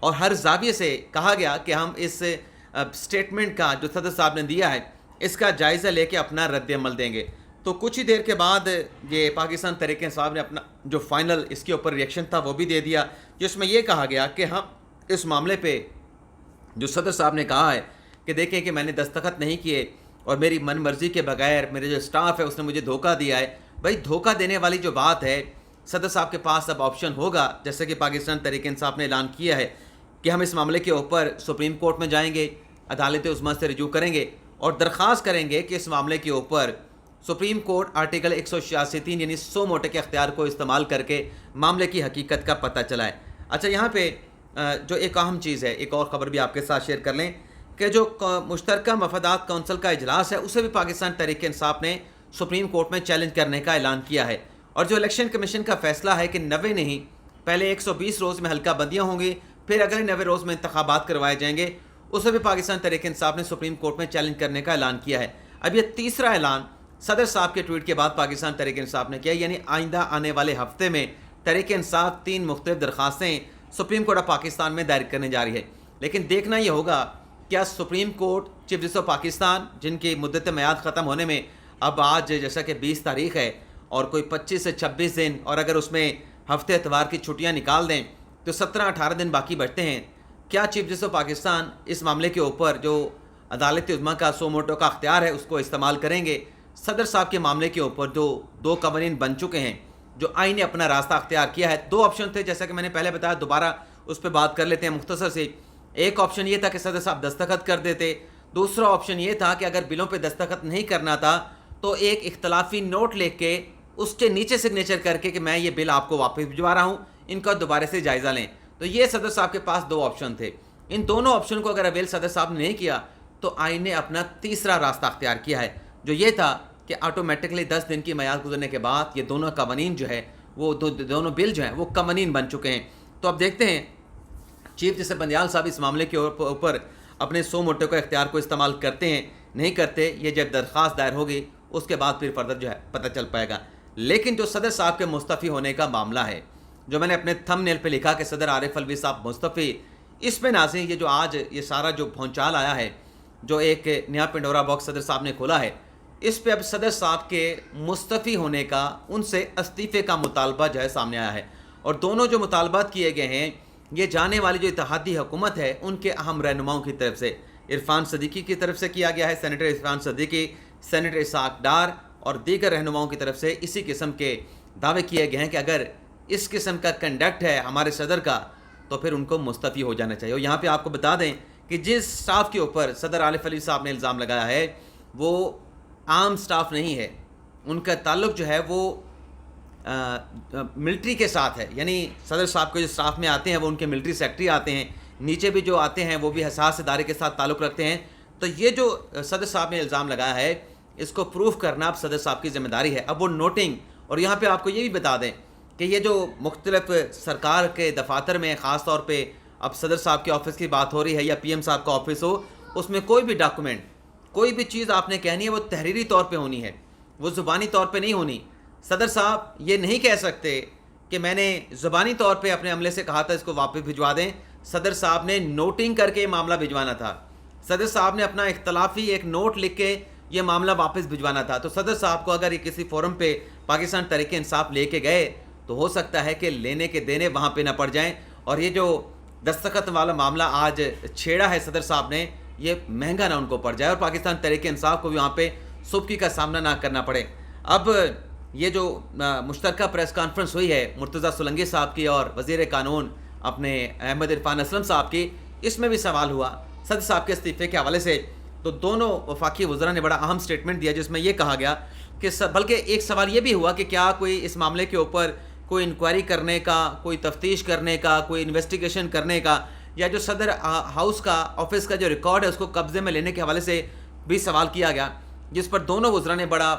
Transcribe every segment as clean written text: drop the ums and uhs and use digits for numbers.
اور ہر زاویے سے کہا گیا کہ ہم اس اسٹیٹمنٹ کا جو صدر صاحب نے دیا ہے اس کا جائزہ لے کے اپنا رد عمل دیں گے. تو کچھ ہی دیر کے بعد یہ پاکستان تحریک انصاف نے اپنا جو فائنل اس کے اوپر ریئیکشن تھا وہ بھی دے دیا، جس میں یہ کہا گیا کہ ہم اس معاملے پہ جو صدر صاحب نے کہا ہے کہ دیکھیں کہ میں نے دستخط نہیں کیے اور میری من مرضی کے بغیر میرے جو اسٹاف ہے اس نے مجھے دھوکہ دیا ہے. بھائی دھوکہ دینے والی جو بات ہے، صدر صاحب کے پاس اب آپشن ہوگا، جیسے کہ پاکستان تحریک انصاف نے اعلان کیا ہے کہ ہم اس معاملے کے اوپر سپریم کورٹ میں جائیں گے، عدالت عظمیٰ سے رجوع کریں گے اور درخواست کریں گے کہ اس معاملے کے اوپر سپریم کورٹ آرٹیکل 186(3) یعنی 100 موٹے کے اختیار کو استعمال کر کے معاملے کی حقیقت کا پتہ چلائے. اچھا، یہاں پہ جو ایک اہم چیز ہے، ایک اور خبر بھی آپ کے ساتھ شیئر کر لیں کہ جو مشترکہ مفادات کونسل کا اجلاس ہے اسے بھی پاکستان تحریک انصاف نے سپریم کورٹ میں چیلنج کرنے کا اعلان کیا ہے. اور جو الیکشن کمیشن کا فیصلہ ہے کہ 90 نہیں، پہلے 120 روز میں حلقہ بندیاں ہوں گی، پھر اگلے 90 روز میں انتخابات کروائے جائیں گے، اسے بھی پاکستان تحریک انصاف نے سپریم کورٹ میں چیلنج کرنے کا اعلان کیا ہے. اب یہ تیسرا اعلان صدر صاحب کے ٹویٹ کے بعد پاکستان تحریک انصاف نے کیا، یعنی آئندہ آنے والے ہفتے میں تحریک انصاف 3 مختلف درخواستیں سپریم کورٹ آف پاکستان میں دائر کرنے جا رہی ہے. لیکن دیکھنا یہ ہوگا کیا supreme court chief justice of Pakistan, جن کی مدت میعاد ختم ہونے میں اب آج جیسا کہ 20 تاریخ ہے اور کوئی 25 سے 26 دن، اور اگر اس میں ہفتے اتوار کی چھٹیاں نکال دیں تو 17-18 دن باقی بچتے ہیں، کیا چیف جسٹس آف پاکستان اس معاملے کے اوپر جو عدالت عظمیٰ کا 100 موٹو کا اختیار ہے اس کو استعمال کریں گے؟ صدر صاحب کے معاملے کے اوپر جو 2 قوانین بن چکے ہیں، جو آئین نے اپنا راستہ اختیار کیا ہے، 2 آپشن تھے جیسا کہ میں نے پہلے بتایا، دوبارہ اس پہ بات کر لیتے ہیں مختصر سے. ایک آپشن یہ تھا کہ صدر صاحب دستخط کر دیتے، دوسرا آپشن یہ تھا کہ اگر بلوں پہ دستخط نہیں کرنا تھا تو ایک اختلافی نوٹ لکھ کے اس کے نیچے سگنیچر کر کے کہ میں یہ بل آپ کو واپس بھجوا رہا ہوں، ان کا دوبارہ سے جائزہ لیں. تو یہ صدر صاحب کے پاس 2 آپشن تھے. ان دونوں آپشن کو اگر اویل صدر صاحب نے نہیں کیا تو آئین نے اپنا تیسرا راستہ اختیار کیا ہے، جو یہ تھا کہ آٹومیٹکلی 10 دن کی میعاد گزرنے کے بعد یہ دونوں قوانین جو ہے وہ دونوں بل جو ہیں وہ قوانین بن چکے ہیں. تو اب دیکھتے ہیں چیف جسٹس بندیال صاحب اس معاملے کے اوپر اپنے 100 موٹو کا اختیار کو استعمال کرتے ہیں نہیں کرتے. یہ جب درخواست دائر ہوگی اس کے بعد پھر فردر جو ہے پتہ چل پائے گا. لیکن جو صدر صاحب کے مستعفی ہونے کا معاملہ ہے، جو میں نے اپنے تھم نیل پہ لکھا کہ صدر عارف الوی صاحب مستعفی، اس پہ ناظرین یہ جو آج یہ سارا جو بھونچال آیا ہے، جو ایک نیا پنڈورا باکس صدر صاحب نے کھولا ہے، اس پہ اب صدر صاحب کے مستعفی ہونے کا، ان سے استعفے کا مطالبہ جو ہے سامنے آیا ہے. اور دونوں جو مطالبات کیے گئے ہیں یہ جانے والی جو اتحادی حکومت ہے ان کے اہم رہنماؤں کی طرف سے، عرفان صدیقی کی طرف سے کیا گیا ہے، سینیٹر عرفان صدیقی، سینیٹر اسحاق ڈار اور دیگر رہنماؤں کی طرف سے اسی قسم کے دعوے کیے گئے ہیں کہ اگر اس قسم کا کنڈکٹ ہے ہمارے صدر کا تو پھر ان کو مستعفی ہو جانا چاہیے. اور یہاں پہ آپ کو بتا دیں کہ جس سٹاف کے اوپر صدر عارف الوی صاحب نے الزام لگایا ہے وہ عام سٹاف نہیں ہے، ان کا تعلق جو ہے وہ ملٹری کے ساتھ ہے. یعنی صدر صاحب کے جو سٹاف میں آتے ہیں وہ ان کے ملٹری سیکٹری آتے ہیں، نیچے بھی جو آتے ہیں وہ بھی حساس ادارے کے ساتھ تعلق رکھتے ہیں. تو یہ جو صدر صاحب نے الزام لگایا ہے اس کو پروف کرنا اب صدر صاحب کی ذمہ داری ہے. اب وہ نوٹنگ، اور یہاں پہ آپ کو یہ بھی بتا دیں کہ یہ جو مختلف سرکار کے دفاتر میں خاص طور پہ اب صدر صاحب کے آفس کی بات ہو رہی ہے یا پی ایم صاحب کا آفس ہو، اس میں کوئی بھی ڈاکومنٹ، کوئی بھی چیز آپ نے کہنی ہے وہ تحریری طور پہ ہونی ہے، وہ زبانی طور پہ نہیں ہونی. صدر صاحب یہ نہیں کہہ سکتے کہ میں نے زبانی طور پہ اپنے عملے سے کہا تھا اس کو واپس بھجوا دیں. صدر صاحب نے نوٹنگ کر کے یہ معاملہ بھجوانا تھا، صدر صاحب نے اپنا اختلافی ایک نوٹ لکھ کے یہ معاملہ واپس بھجوانا تھا. تو صدر صاحب کو اگر یہ کسی فورم پہ پاکستان تحریک انصاف لے کے گئے تو ہو سکتا ہے کہ لینے کے دینے وہاں پہ نہ پڑ جائیں. اور یہ جو دستخط والا معاملہ آج چھیڑا ہے صدر صاحب نے، یہ مہنگا نہ ان کو پڑ جائے اور پاکستان تحریک انصاف کو بھی وہاں پہ سبکی کا سامنا نہ کرنا پڑے. اب یہ جو مشترکہ پریس کانفرنس ہوئی ہے مرتضیٰ سولنگی صاحب کی اور وزیر قانون اپنے احمد عرفان اسلم صاحب کی، اس میں بھی سوال ہوا صدر صاحب کے استعفے کے حوالے سے. تو دونوں وفاقی وزراء نے بڑا اہم سٹیٹمنٹ دیا جس میں یہ کہا گیا کہ بلکہ ایک سوال یہ بھی ہوا کہ کیا کوئی اس معاملے کے اوپر کوئی انکوائری کرنے کا، کوئی تفتیش کرنے کا، کوئی انویسٹیگیشن کرنے کا، یا جو صدر ہاؤس کا آفس کا جو ریکارڈ ہے اس کو قبضے میں لینے کے حوالے سے بھی سوال کیا گیا، جس پر دونوں وزراء نے بڑا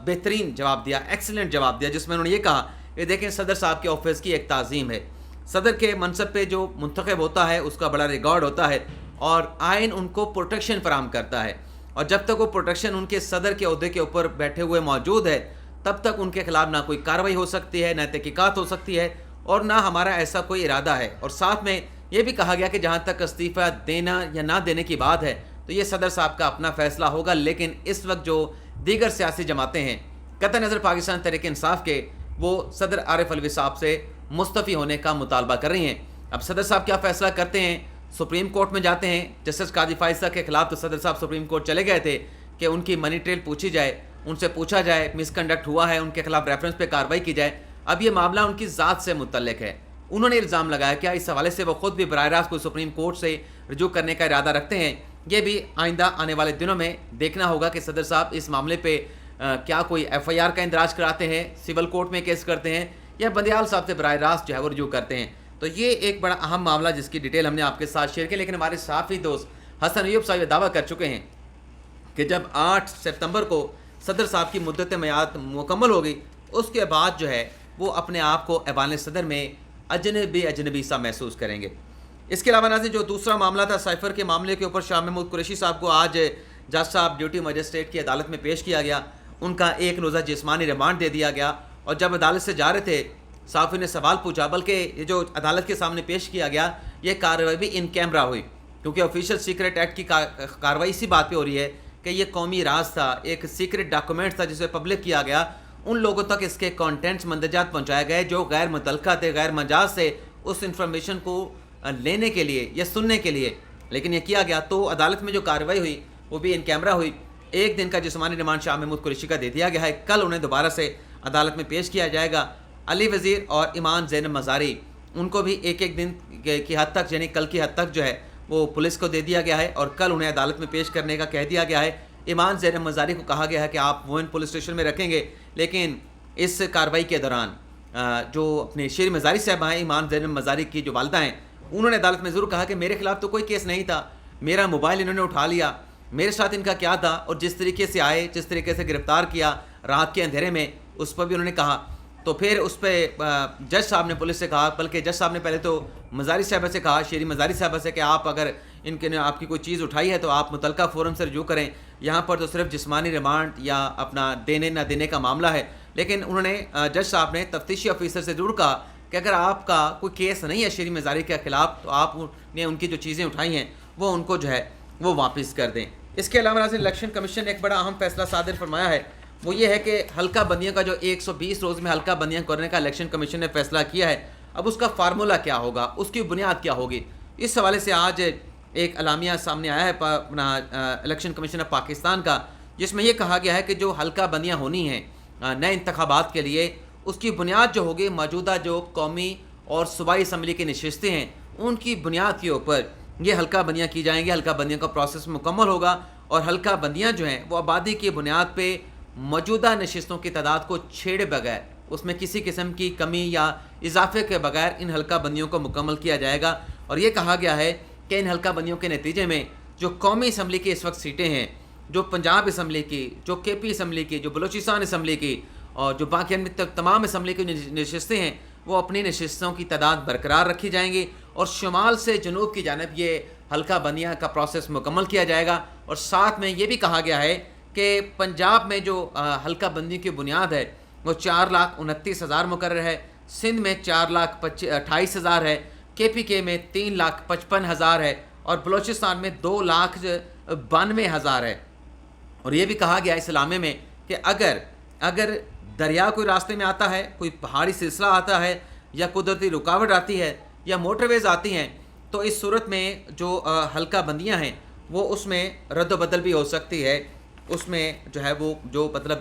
بہترین جواب دیا، ایکسیلنٹ جواب دیا، جس میں انہوں نے یہ کہا کہ دیکھیں صدر صاحب کے آفس کی ایک تعظیم ہے، صدر کے منصب پہ جو منتخب ہوتا ہے اس کا بڑا ریکارڈ ہوتا ہے اور آئین ان کو پروٹیکشن فراہم کرتا ہے، اور جب تک وہ پروٹیکشن ان کے صدر کے عہدے کے اوپر بیٹھے ہوئے موجود ہے تب تک ان کے خلاف نہ کوئی کارروائی ہو سکتی ہے، نہ تحقیقات ہو سکتی ہے، اور نہ ہمارا ایسا کوئی ارادہ ہے. اور ساتھ میں یہ بھی کہا گیا کہ جہاں تک استعفیٰ دینا یا نہ دینے کی بات ہے تو یہ صدر صاحب کا اپنا فیصلہ ہوگا، لیکن اس وقت جو دیگر سیاسی جماعتیں ہیں قطع نظر پاکستان تحریک انصاف کے، وہ صدر عارف الوی صاحب سے مستعفی ہونے کا مطالبہ کر رہی ہیں۔ اب صدر صاحب کیا فیصلہ کرتے ہیں؟ سپریم کورٹ میں جاتے ہیں جسٹس قاضی فائز کے خلاف، تو صدر صاحب سپریم کورٹ چلے گئے تھے کہ ان کی منی ٹریل پوچھی جائے، ان سے پوچھا جائے مس کنڈکٹ ہوا ہے، ان کے خلاف ریفرنس پہ کارروائی کی جائے۔ اب یہ معاملہ ان کی ذات سے متعلق ہے، انہوں نے الزام لگایا کیا اس حوالے سے وہ خود بھی براہ راست کوئی سپریم کورٹ سے رجوع کرنے کا ارادہ رکھتے ہیں؟ یہ بھی آئندہ آنے والے دنوں میں دیکھنا ہوگا کہ صدر صاحب اس معاملے پہ کیا کوئی ایف آئی آر کا اندراج کراتے ہیں، سول کورٹ میں کیس کرتے ہیں، یا بندیال صاحب سے براہ راست جو ہے وہ رجوع کرتے ہیں۔ تو یہ ایک بڑا اہم معاملہ جس کی ڈیٹیل ہم نے آپ کے ساتھ شیئر کی، لیکن ہمارے صحافی دوست حسن ایوب صاحب یہ دعویٰ کر چکے ہیں کہ جب 8 ستمبر کو صدر صاحب کی مدت میعاد مکمل ہوگی، اس کے بعد جو ہے وہ اپنے آپ کو ایوان صدر میں اجنبی سا محسوس کریں گے۔ اس کے علاوہ ناظرین جو دوسرا معاملہ تھا سائفر کے معاملے کے اوپر، شاہ محمود قریشی صاحب کو آج جج صاحب ڈیوٹی مجسٹریٹ کی عدالت میں پیش کیا گیا، ان کا 1 روزہ جسمانی ریمانڈ دے دیا گیا، اور جب عدالت سے جا رہے تھے صحافی نے سوال پوچھا، بلکہ یہ جو عدالت کے سامنے پیش کیا گیا یہ کارروائی بھی ان کیمرہ ہوئی، کیونکہ آفیشیل سیکرٹ ایکٹ کی کارروائی اسی بات پہ ہو رہی ہے کہ یہ قومی راز تھا، ایک سیکرٹ ڈاکومنٹ تھا جسے پبلک کیا گیا، ان لوگوں تک اس کے کانٹینٹس مندرجات پہنچائے گئے جو غیر متعلقہ تھے، غیر مجاز سے اس انفارمیشن کو لینے کے لیے یا سننے کے لیے، لیکن یہ کیا گیا۔ تو عدالت میں جو کارروائی ہوئی وہ بھی ان کیمرہ ہوئی۔ 1 دن کا جسمانی ریمانڈ شاہ محمود قریشی کا دے دیا گیا ہے، کل انہیں دوبارہ سے عدالت میں پیش کیا جائے گا۔ علی وزیر اور ایمان زینب مزاری ان کو بھی 1 دن کی حد تک، یعنی کل کی حد تک جو ہے وہ پولیس کو دے دیا گیا ہے، اور کل انہیں عدالت میں پیش کرنے کا کہہ دیا گیا ہے۔ ایمان زینب مزاری کو کہا گیا ہے کہ آپ ووین پولیس اسٹیشن میں رکھیں گے، لیکن اس کارروائی کے دوران جو اپنے شیر مزاری صاحبہ ہیں، ایمان زینب مزاری کی جو والدہ ہیں، انہوں نے عدالت میں ضرور کہا کہ میرے خلاف تو کوئی کیس نہیں تھا، میرا موبائل انہوں نے اٹھا لیا، میرے ساتھ ان کا کیا تھا، اور جس طریقے سے آئے، جس طریقے سے گرفتار کیا رات کے اندھیرے میں، اس پر بھی انہوں نے کہا۔ تو پھر اس پہ جج صاحب نے پولیس سے کہا، بلکہ جج صاحب نے پہلے تو مزاری صاحبہ سے کہا، شیری مزاری صاحبہ سے، کہ آپ اگر ان کے آپ کی کوئی چیز اٹھائی ہے تو آپ متعلقہ فورم سے رجوع کریں، یہاں پر تو صرف جسمانی ریمانڈ یا اپنا دینے نہ دینے کا معاملہ ہے۔ لیکن انہوں نے جج صاحب نے تفتیشی آفیسر سے ضرور کہا کہ اگر آپ کا کوئی کیس نہیں ہے شیری مزاری کے خلاف تو آپ نے ان کی جو چیزیں اٹھائی ہیں وہ ان کو جو ہے وہ واپس کر دیں۔ اس کے علاوہ ناظرین الیکشن کمیشن نے ایک بڑا اہم فیصلہ صادر فرمایا ہے، وہ یہ ہے کہ حلقہ بندیوں کا جو 120 روز میں حلقہ بندیاں کرنے کا الیکشن کمیشن نے فیصلہ کیا ہے، اب اس کا فارمولہ کیا ہوگا، اس کی بنیاد کیا ہوگی، اس حوالے سے آج ایک اعلامیہ سامنے آیا ہے اپنا الیکشن کمیشن آف پاکستان کا، جس میں یہ کہا گیا ہے کہ جو حلقہ بندیاں ہونی ہیں نئے انتخابات کے لیے، اس کی بنیاد جو ہوگی موجودہ جو قومی اور صوبائی اسمبلی کی نشستیں ہیں ان کی بنیاد کے اوپر یہ حلقہ بندیاں کی جائیں گی، حلقہ بندیوں کا پروسیس مکمل ہوگا، اور حلقہ بندیاں جو ہیں وہ آبادی کی بنیاد پہ موجودہ نشستوں کی تعداد کو چھیڑے بغیر، اس میں کسی قسم کی کمی یا اضافے کے بغیر ان حلقہ بندیوں کو مکمل کیا جائے گا۔ اور یہ کہا گیا ہے کہ ان حلقہ بندیوں کے نتیجے میں جو قومی اسمبلی کی اس وقت سیٹیں ہیں، جو پنجاب اسمبلی کی، جو کے پی اسمبلی کی، جو بلوچستان اسمبلی کی، اور جو باقی تمام اسمبلی کی نشستیں ہیں، وہ اپنی نشستوں کی تعداد برقرار رکھی جائیں گی، اور شمال سے جنوب کی جانب یہ حلقہ بندیاں کا پروسیس مکمل کیا جائے گا۔ اور ساتھ میں یہ بھی کہا گیا ہے کہ پنجاب میں جو حلقہ بندی کی بنیاد ہے وہ 4,29,000 مقرر ہے، سندھ میں 4,28,000 ہے، کے پی کے میں 3,55,000 ہے، اور بلوچستان میں 2,92,000 ہے۔ اور یہ بھی کہا گیا اس اعلامیے میں کہ اگر دریا کوئی راستے میں آتا ہے، کوئی پہاڑی سلسلہ آتا ہے، یا قدرتی رکاوٹ آتی ہے، یا موٹر ویز آتی ہیں، تو اس صورت میں جو حلقہ بندیاں ہیں وہ اس میں رد و بدل بھی ہو سکتی ہے، اس میں جو ہے وہ جو مطلب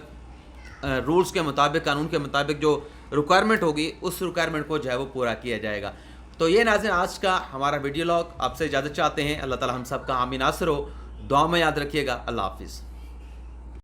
رولز کے مطابق، قانون کے مطابق جو ریکوائرمنٹ ہوگی اس ریکوائرمنٹ کو جو ہے وہ پورا کیا جائے گا۔ تو یہ ناظرین آج کا ہمارا ویڈیو لاگ، آپ سے اجازت چاہتے ہیں، اللہ تعالی ہم سب کا حامی ناصر ہو، دعا میں یاد رکھیے گا، اللہ حافظ۔